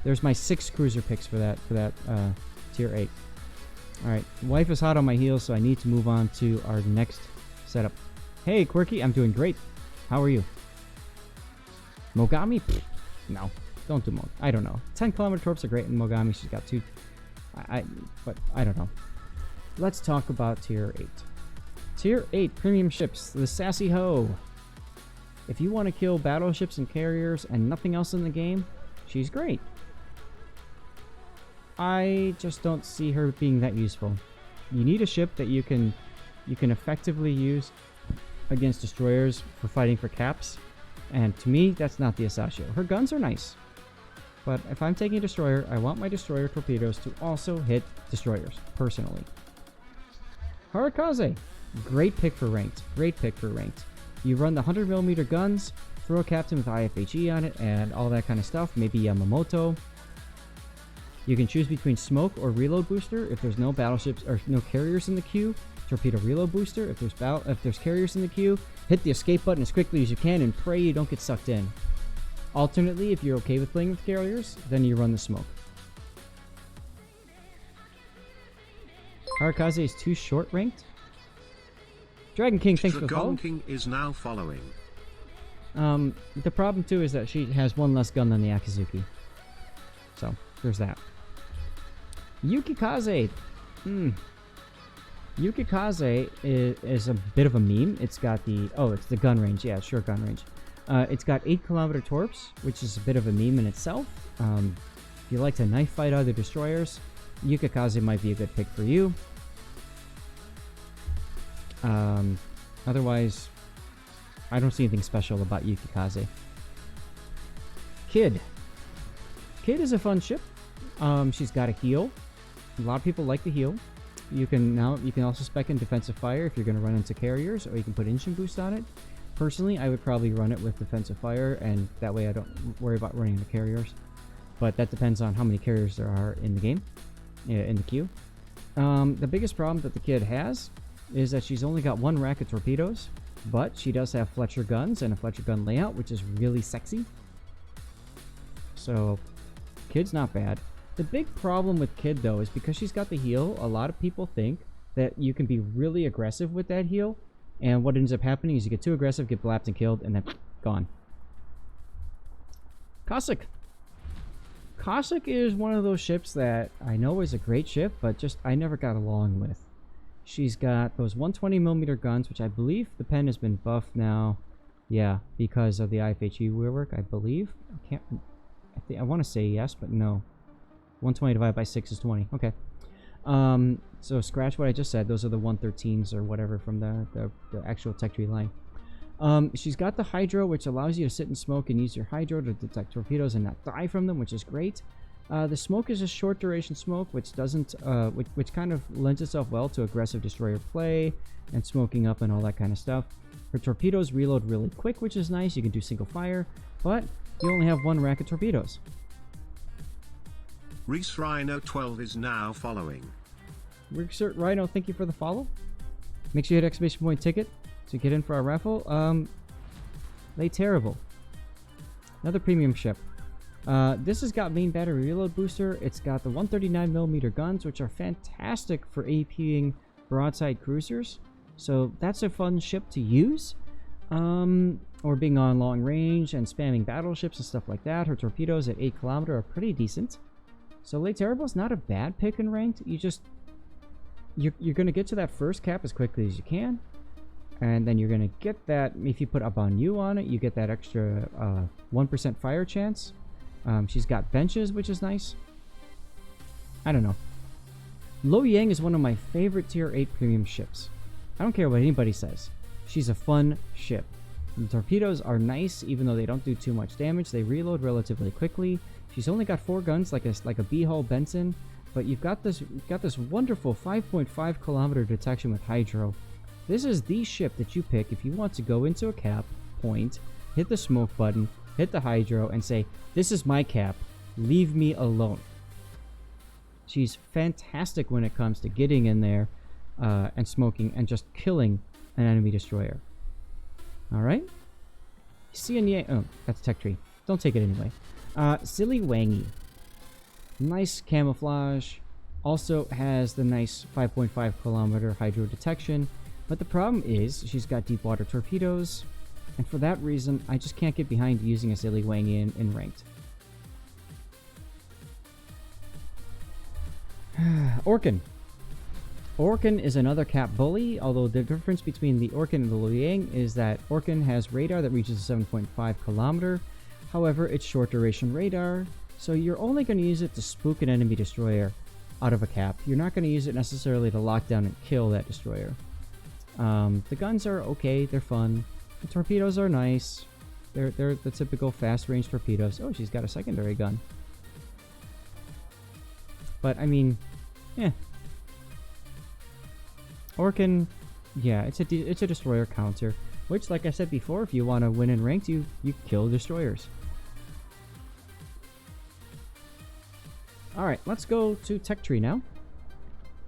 There's my 6 cruiser picks for that tier 8. Alright, wife is hot on my heels, so I need to move on to our next setup. Hey, Quirky, I'm doing great. How are you? Mogami? Pfft, no, don't do Mogami. I don't know. 10-kilometer torps are great in Mogami. She's got 2. But I don't know. Let's talk about tier 8. Tier 8 premium ships. The Sassy Ho. If you want to kill battleships and carriers and nothing else in the game, she's great. I just don't see her being that useful. You need a ship that you can effectively use against destroyers for fighting for caps, and to me, that's not the Asashio. Her guns are nice, but if I'm taking a destroyer, I want my destroyer torpedoes to also hit destroyers, personally. Harakaze, great pick for ranked. Great pick for ranked. You run the 100mm guns, throw a captain with IFHE on it, and all that kind of stuff. Maybe Yamamoto. You can choose between smoke or reload booster if there's no battleships or no carriers in the queue. Torpedo reload booster if there's carriers in the queue. Hit the escape button as quickly as you can and pray you don't get sucked in. Alternately, if you're okay with playing with carriers, then you run the smoke. Harakaze is too short ranked. Dragon King, thanks for the follow. Dragon King is now following. The problem too is that she has 1 less gun than the Akizuki. So, there's that. Yukikaze. Yukikaze is a bit of a meme. It's got the... Oh, it's the gun range. Yeah, sure, gun range. It's got 8-kilometer torps, which is a bit of a meme in itself. If you like to knife fight other destroyers, Yukikaze might be a good pick for you. Otherwise, I don't see anything special about Yukikaze. Kid. Kid is a fun ship. She's got a heal. A lot of people like the heal. You can also spec in defensive fire if you're going to run into carriers, or you can put engine boost on it. Personally, I would probably run it with defensive fire, and that way I don't worry about running into carriers. But that depends on how many carriers there are in the game, in the queue. The biggest problem that the Kid has is that she's only got 1 rack of torpedoes, but she does have Fletcher guns and a Fletcher gun layout, which is really sexy. So, Kid's not bad. The big problem with Kid, though, is because she's got the heal, a lot of people think that you can be really aggressive with that heal, and what ends up happening is you get too aggressive, get blapped and killed, and then gone. Cossack. Cossack is one of those ships that I know is a great ship, but just I never got along with. She's got those 120mm guns, which I believe the pen has been buffed now. Yeah, because of the IFHE rework, I believe. I want to say yes, but no. 120 divided by 6 is 20. Okay. So scratch what I just said. Those are the 113s or whatever from the actual tech tree line. She's got the hydro, which allows you to sit in smoke and use your hydro to detect torpedoes and not die from them, which is great. The smoke is a short duration smoke, which doesn't, which kind of lends itself well to aggressive destroyer play and smoking up and all that kind of stuff. Her torpedoes reload really quick, which is nice. You can do single fire, but you only have 1 rack of torpedoes. Reese Rhino 12 is now following. Reese Rhino, thank you for the follow. Make sure you hit exclamation point ticket to get in for our raffle. They terrible. Another premium ship. This has got main battery reload booster. It's got the 139mm guns, which are fantastic for APing broadside cruisers. So that's a fun ship to use. Or being on long range and spamming battleships and stuff like that. Her torpedoes at 8km are pretty decent. So Lay Terrible is not a bad pick in ranked. You're going to get to that first cap as quickly as you can. And then you're going to get that, if you put up on you on it, you get that extra 1% fire chance. She's got benches, which is nice. I don't know. Lo Yang is one of my favorite tier 8 premium ships. I don't care what anybody says. She's a fun ship. The torpedoes are nice, even though they don't do too much damage. They reload relatively quickly. She's only got 4 guns, like a B-hull Benson, but you've got this wonderful 5.5 kilometer detection with hydro. This is the ship that you pick if you want to go into a cap, point, hit the smoke button, hit the hydro, and say, "This is my cap. Leave me alone." She's fantastic when it comes to getting in there and smoking and just killing an enemy destroyer. All right. Oh, that's tech tree. Don't take it anyway. Silly Wangy. Nice camouflage. Also has the nice 5.5 kilometer hydro detection. But the problem is she's got deep water torpedoes. And for that reason, I just can't get behind using a Silly Wangy in ranked. Orkan. Orkan is another cap bully, although the difference between the Orkan and the Lo Yang is that Orkan has radar that reaches 7.5 kilometer. However, it's short duration radar, so you're only going to use it to spook an enemy destroyer out of a cap. You're not going to use it necessarily to lock down and kill that destroyer. The guns are okay, they're fun. The torpedoes are nice. They're the typical fast range torpedoes. Oh, she's got a secondary gun. But I mean, Orkan, yeah, it's a destroyer counter, which, like I said before, if you want to win in ranked, you kill destroyers. All right, let's go to tech tree now.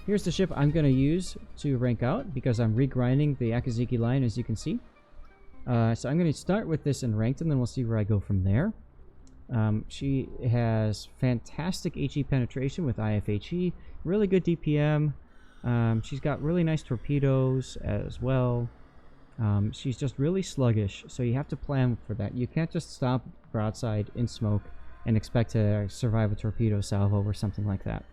Here's the ship I'm going to use to rank out because I'm regrinding the Akazuki line, as you can see. So I'm going to start with this in ranked, and then we'll see where I go from there. She has fantastic HE penetration with IFHE, really good DPM. She's got really nice torpedoes as well. She's just really sluggish, so you have to plan for that. You can't just stop broadside in smoke and expect to survive a torpedo salvo or something like that.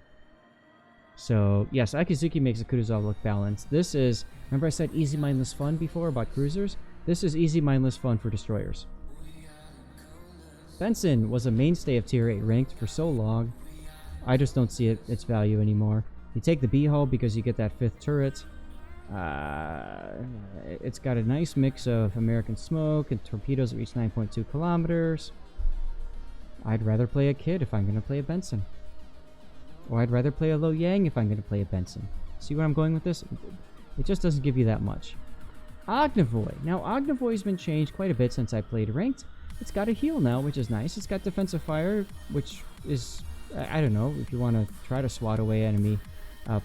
So, yes, Akazuki makes a Kudezov look balanced. This is, remember I said easy mindless fun before about cruisers? This is easy mindless fun for destroyers. Benson was a mainstay of Tier 8 ranked for so long. I just don't see its value anymore. You take the B-hull because you get that 5th turret. It's got a nice mix of American smoke and torpedoes that reach 9.2 kilometers. I'd rather play a Kid if I'm going to play a Benson. Or I'd rather play a Lo Yang if I'm going to play a Benson. See where I'm going with this? It just doesn't give you that much. Ognavoy. Now, Ognavoy's been changed quite a bit since I played ranked. It's got a heal now, which is nice. It's got defensive fire, which is, I don't know, if you want to try to swat away enemy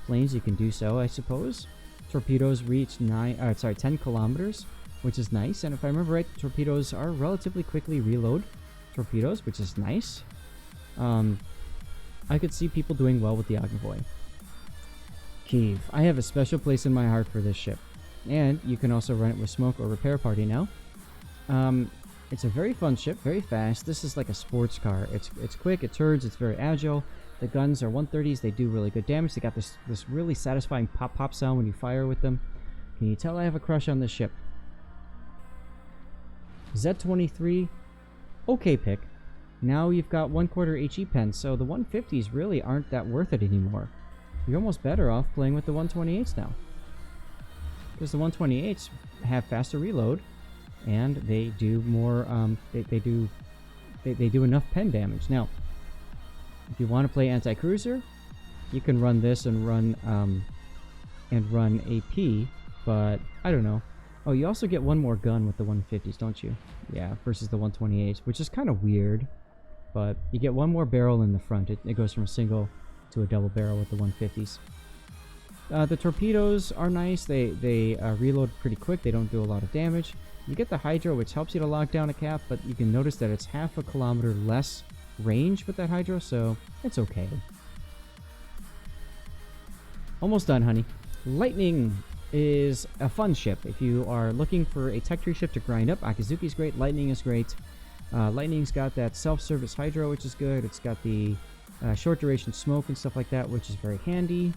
planes, you can do so, I suppose. Torpedoes reach 10 kilometers, which is nice. And if I remember right, torpedoes are relatively quickly reload torpedoes, which is nice. I could see people doing well with the Ognavoy. Kiev. I have a special place in my heart for this ship. And you can also run it with smoke or repair party now. It's a very fun ship, very fast. This is like a sports car. It's quick, it turns, it's very agile. The guns are 130s, they do really good damage. They got this really satisfying pop-pop sound when you fire with them. Can you tell I have a crush on this ship? Z-23, okay pick. Now you've got 1/4 HE pens, so the 150s really aren't that worth it anymore. You're almost better off playing with the 128s now. Because the 128s have faster reload, and they do more, they do enough pen damage. Now, if you want to play anti-cruiser, you can run this and run AP, but I don't know. Oh, you also get one more gun with the 150s, don't you? Yeah, versus the 128s, which is kind of weird, but you get one more barrel in the front. It goes from a single to a double barrel with the 150s. The torpedoes are nice. They reload pretty quick. They don't do a lot of damage. You get the Hydro, which helps you to lock down a cap, but you can notice that it's half a kilometer less range with that Hydro, so it's okay. Almost done, honey. Lightning is a fun ship. If you are looking for a tech tree ship to grind up, Akizuki's great. Lightning is great. Lightning's got that self-service Hydro, which is good. It's got the short duration smoke and stuff like that, which is very handy.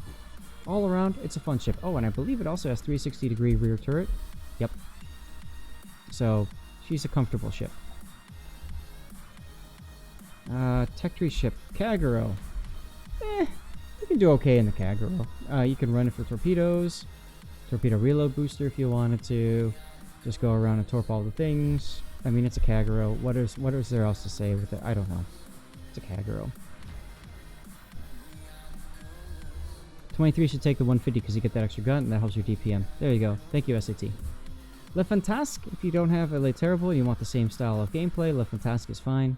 All around, it's a fun ship. Oh, and I believe it also has 360-degree rear turret. Yep. So, she's a comfortable ship. Tech tree ship. Kagero. You can do okay in the Kagero. You can run it for torpedoes. Torpedo reload booster if you wanted to. Just go around and torp all the things. I mean, it's a Kagero. What is there else to say with it? I don't know. It's a Kagero. 23 should take the 150 because you get that extra gun and that helps your DPM. There you go. Thank you, SAT. Le Fantasque, if you don't have a Le Terrible and you want the same style of gameplay, Le Fantasque is fine.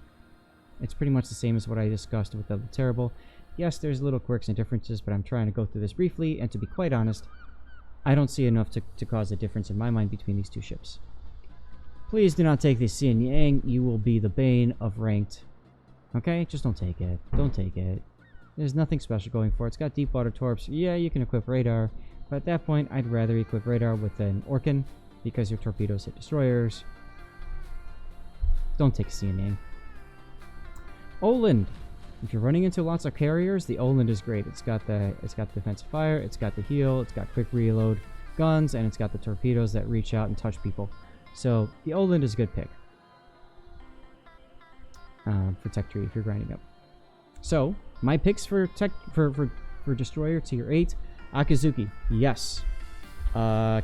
It's pretty much the same as what I discussed with the Le Terrible. Yes, there's little quirks and differences, but I'm trying to go through this briefly, and to be quite honest, I don't see enough to cause a difference in my mind between these two ships. Please do not take the Xin Yang. You will be the bane of ranked. Okay? Just don't take it. Don't take it. There's nothing special going for it. It's got deep water torps. Yeah, you can equip radar, but at that point, I'd rather equip radar with an Orkan because your torpedoes hit destroyers. Don't take a Xin Yang. Oland. If you're running into lots of carriers, the Oland is great. It's got defensive fire, it's got the heal, it's got quick reload guns, and it's got the torpedoes that reach out and touch people. So the Oland is a good pick for tech tree if you're grinding up. So my picks for destroyer tier 8: Akizuki, yes.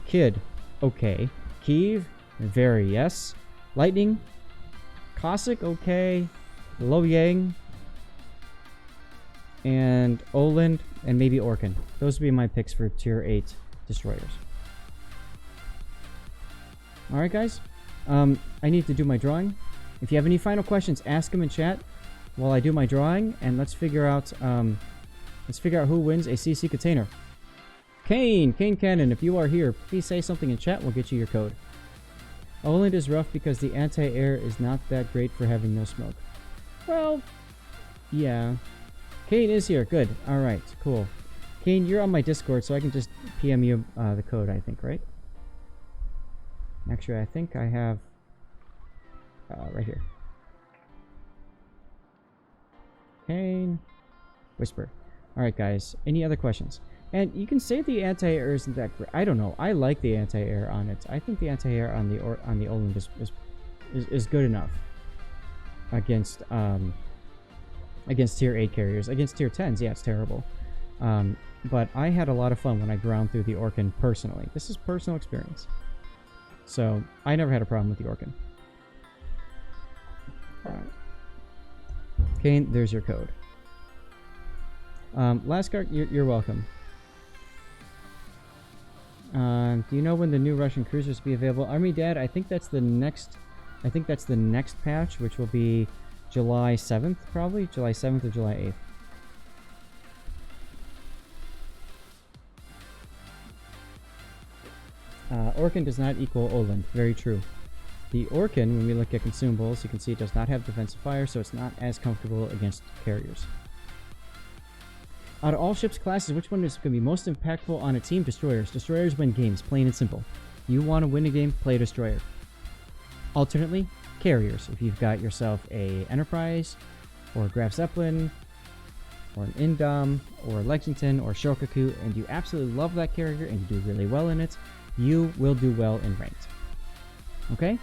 Kid, okay. Kiev, very yes. Lightning, Cossack, okay. Lo Yang, and Oland, and maybe Orkan. Those would be my picks for tier 8 destroyers. Alright guys, I need to do my drawing. If you have any final questions, ask them in chat while I do my drawing, and let's figure out who wins a CC container. Kane Cannon, if you are here, please say something in chat, we'll get you your code. Oland is rough because the anti-air is not that great for having no smoke. Well, yeah. Kane is here. Good. Alright, cool. Kane, you're on my Discord, so I can just PM you the code, I think, right? Actually, I think I have... right here. Kane. Whisper. Alright, guys. Any other questions? And you can say the anti-air isn't that great. I don't know. I like the anti-air on it. I think the anti-air on the Oland is good enough. against tier 8 carriers. Against tier 10s, yeah, it's terrible. But I had a lot of fun when I ground through the Orkan personally. This is personal experience. So I never had a problem with the Orkan. Alright. Kane, there's your code. Last card, you're welcome. Do you know when the new Russian cruisers will be available? Army Dad, I think that's the next patch, which will be July 7th, probably. July 7th or July 8th. Orkan does not equal Oland. Very true. The Orkan, when we look at consumables, you can see it does not have defensive fire, so it's not as comfortable against carriers. Out of all ships classes, which one is going to be most impactful on a team? Destroyers. Destroyers win games, plain and simple. You want to win a game, play a destroyer. Alternately, carriers. If you've got yourself a Enterprise, or a Graf Zeppelin, or an Indom, or a Lexington, or Shokaku, and you absolutely love that carrier and you do really well in it, you will do well in ranked. Okay?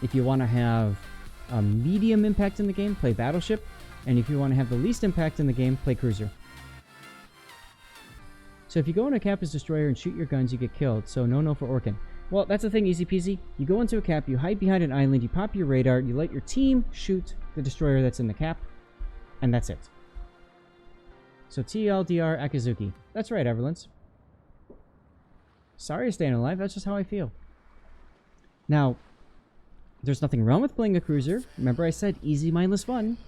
If you want to have a medium impact in the game, play Battleship. And if you want to have the least impact in the game, play Cruiser. So if you go into a cap as destroyer and shoot your guns, you get killed. So no for Orkan. Well, that's the thing, easy peasy. You go into a cap, you hide behind an island, you pop your radar, you let your team shoot the destroyer that's in the cap, and that's it. So TLDR Akizuki. That's right, Everlands. Sorry you're staying alive, that's just how I feel. Now, there's nothing wrong with playing a cruiser. Remember I said easy, mindless fun.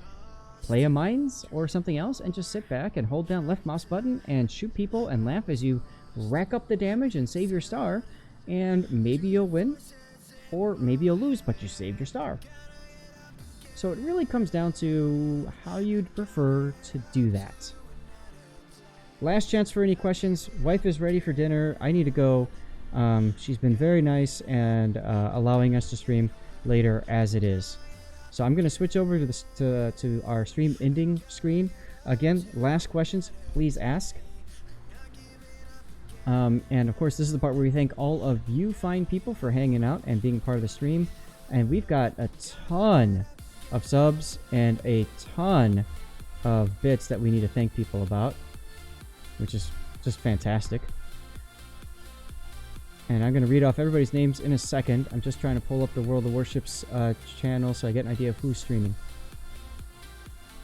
Play a mines or something else and just sit back and hold down left mouse button and shoot people and laugh as you rack up the damage and save your star. And maybe you'll win, or maybe you'll lose, but you saved your star. So it really comes down to how you'd prefer to do that. Last chance for any questions. Wife is ready for dinner. I need to go. She's been very nice and allowing us to stream later as it is. So I'm going to switch over to our stream ending screen. Again, last questions, please ask. And of course, this is the part where we thank all of you fine people for hanging out and being part of the stream. And we've got a ton of subs and a ton of bits that we need to thank people about, which is just fantastic. And I'm going to read off everybody's names in a second. I'm just trying to pull up the World of Warships channel so I get an idea of who's streaming.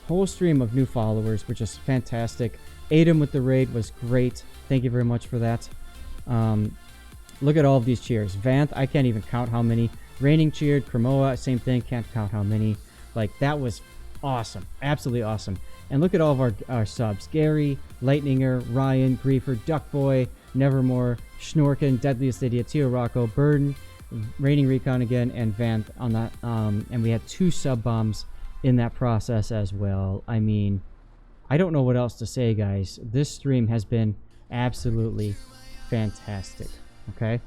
Whole stream of new followers, which is fantastic. Adam with the raid was great. Thank you very much for that. Look at all of these cheers. Vanth, I can't even count how many. Raining cheered. Cremoa, same thing. Can't count how many. Like, that was awesome. Absolutely awesome. And look at all of our subs. Gary, Lightninger, Ryan, Griefer, Duckboy, Nevermore, Schnorken, Deadliest Idiot, Tio Rocco, Burden, Raining Recon again, and Vanth on that. And we had 2 sub bombs in that process as well. I mean, I don't know what else to say, guys. This stream has been absolutely fantastic. Okay?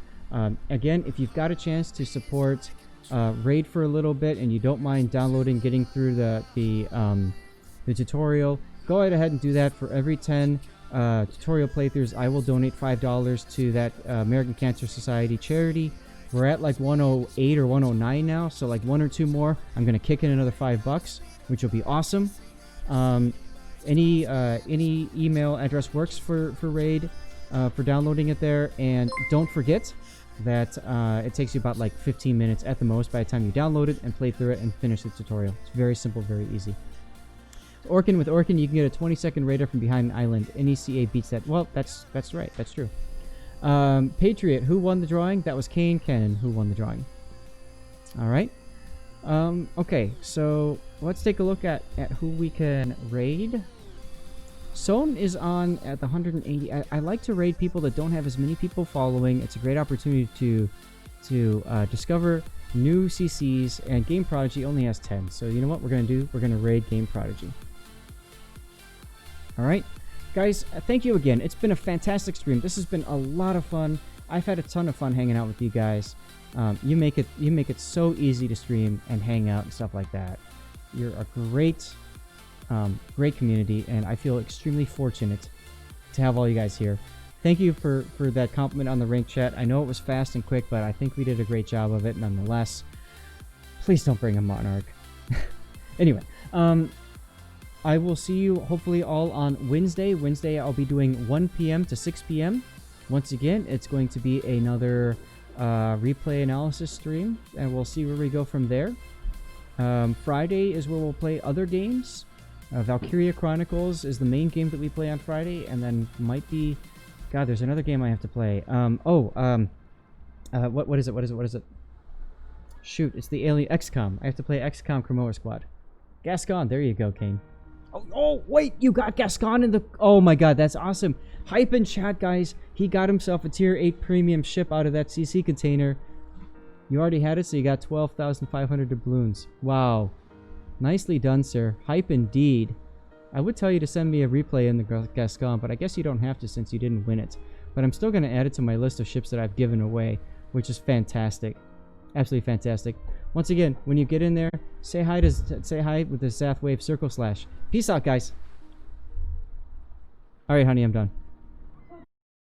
Again, if you've got a chance to support Raid for a little bit and you don't mind downloading, getting through the tutorial, go right ahead and do that. For every 10 tutorial playthroughs, I will donate $5 to that American Cancer Society charity. We're at like 108 or 109 now, so like 1 or 2 more, I'm gonna kick in another $5, which will be awesome. Any email address works for Raid for downloading it there, and don't forget that it takes you about like 15 minutes at the most by the time you download it and play through it and finish the tutorial. It's very simple, very easy. Orkan, with Orkan, you can get a 20-second radar from behind an island. NECA beats that. Well, that's right. That's true. Patriot, who won the drawing? That was Kane Cannon who won the drawing. All right. Okay, so let's take a look at who we can raid. Sohn is on at the 180. I like to raid people that don't have as many people following. It's a great opportunity to discover new CCs, and Game Prodigy only has 10. So you know what we're going to do? We're going to raid Game Prodigy. All right, guys, thank you again. It's been a fantastic stream. This has been a lot of fun. I've had a ton of fun hanging out with you guys. You make it so easy to stream and hang out and stuff like that. You're a great community, and I feel extremely fortunate to have all you guys here. Thank you for that compliment on the rank chat. I know it was fast and quick, but I think we did a great job of it nonetheless. Please don't bring a Monarch. Anyway, I will see you hopefully all on Wednesday. Wednesday, I'll be doing 1 p.m. to 6 p.m. Once again, it's going to be another replay analysis stream, and we'll see where we go from there. Friday is where we'll play other games. Valkyria Chronicles is the main game that we play on Friday, and then might be... God, there's another game I have to play. What is it? Shoot, it's the Alien XCOM. I have to play XCOM Cremora Squad. Gascon, there you go, Kane. Oh, wait, you got Gascon in the... Oh my god, that's awesome. Hype in chat, guys. He got himself a tier 8 premium ship out of that CC container. You already had it, so you got 12,500 doubloons. Wow. Nicely done, sir. Hype indeed. I would tell you to send me a replay in the Gascon, but I guess you don't have to since you didn't win it. But I'm still going to add it to my list of ships that I've given away, which is fantastic. Absolutely fantastic. Once again, when you get in there, say hi with the Zathwave circle slash. Peace out, guys. All right, honey, I'm done.